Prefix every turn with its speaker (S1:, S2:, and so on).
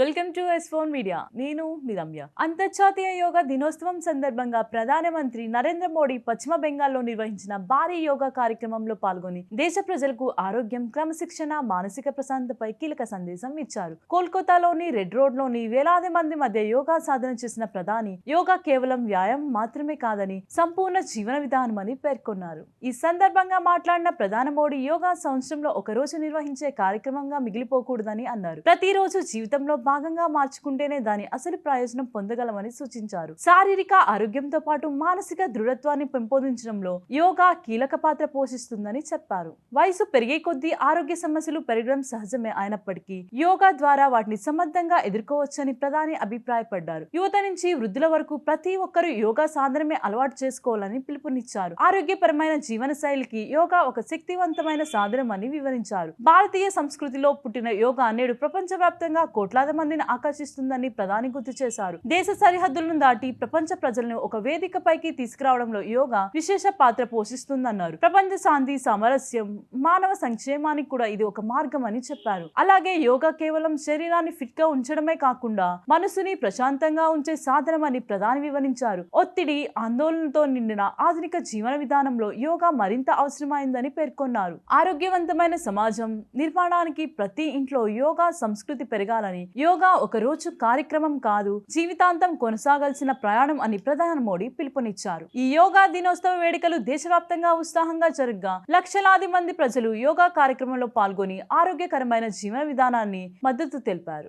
S1: Welcome to S4 media. నేను మీ రమ్య. అంతర్జాతీయ యోగా దినోత్సవం సందర్భంగా ప్రధానమంత్రి నరేంద్ర మోడీ పశ్చిమ బెంగాల్లో నిర్వహించిన భారీ యోగా కార్యక్రమంలో పాల్గొని దేశ ప్రజలకు ఆరోగ్యం, క్రమశిక్షణ, మానసిక ప్రశాంతతపై కీలక సందేశం ఇచ్చారు. కోల్కతాలోని రెడ్ రోడ్లోని వేలాది మంది మధ్య యోగా సాధన చేసిన ప్రధాని యోగా కేవలం వ్యాయామం మాత్రమే కాదని సంపూర్ణ జీవన విధానమని పేర్కొన్నారు. ఈ సందర్భంగా మాట్లాడిన ప్రధాని మోడీ యోగా సంవత్సరంలో ఒక రోజు నిర్వహించే కార్యక్రమంగా మిగిలిపోకూడదని అన్నారు. ప్రతిరోజు జీవితంలో భాగంగా మార్చుకుంటేనే దాని అసలు ప్రయోజనం పొందగలమని సూచించారు. శారీరక ఆరోగ్యంతో పాటు మానసిక దృఢత్వాన్ని పెంపొందించడంలో యోగా కీలక పాత్ర పోషిస్తుందని చెప్పారు. వయసు పెరిగే కొద్దీ ఆరోగ్య సమస్యలు పెరగడం సహజమే అయినప్పటికీ యోగా ద్వారా వాటిని సమర్థంగా ఎదుర్కోవచ్చని ప్రధాని అభిప్రాయపడ్డారు. యువత నుంచి వృద్ధుల వరకు ప్రతి ఒక్కరూ యోగా సాధనమే అలవాటు చేసుకోవాలని పిలుపునిచ్చారు. ఆరోగ్యపరమైన జీవన శైలికి యోగా ఒక శక్తివంతమైన సాధనమని వివరించారు. భారతీయ సంస్కృతిలో పుట్టిన యోగా నేడు ప్రపంచవ్యాప్తంగా కోట్లాది మందిని ఆకర్షిస్తుందని ప్రధాని గుర్తు చేశారు. దేశ సరిహద్దులను దాటి ప్రపంచ ప్రజలను ఒక వేదికపైకి తీసుకురావడంలో యోగా విశేష పాత్ర పోషిస్తుందన్నారు. ప్రపంచ శాంతి, సామరస్యం, మానవ సంక్షేమానికి కూడా ఇది ఒక మార్గం అని చెప్పారు. అలాగే యోగా కేవలం శరీరాన్ని ఫిట్ గా ఉంచడమే కాకుండా మనసుని ప్రశాంతంగా ఉంచే సాధనమని ప్రధాని వివరించారు. ఒత్తిడి, ఆందోళనతో నిండిన ఆధునిక జీవన విధానంలో యోగా మరింత అవసరమైందని పేర్కొన్నారు. ఆరోగ్యవంతమైన సమాజం నిర్మాణానికి ప్రతి ఇంట్లో యోగా సంస్కృతి పెరగాలని, యోగా ఒక రోజు కార్యక్రమం కాదు, జీవితాంతం కొనసాగాల్సిన ప్రయాణం అని ప్రధాని మోడీ పిలుపునిచ్చారు. ఈ యోగా దినోత్సవ వేడుకలు దేశవ్యాప్తంగా ఉత్సాహంగా జరగగా లక్షలాది మంది ప్రజలు యోగా కార్యక్రమంలో పాల్గొని ఆరోగ్యకరమైన జీవన విధానాన్ని మద్దతు తెలిపారు.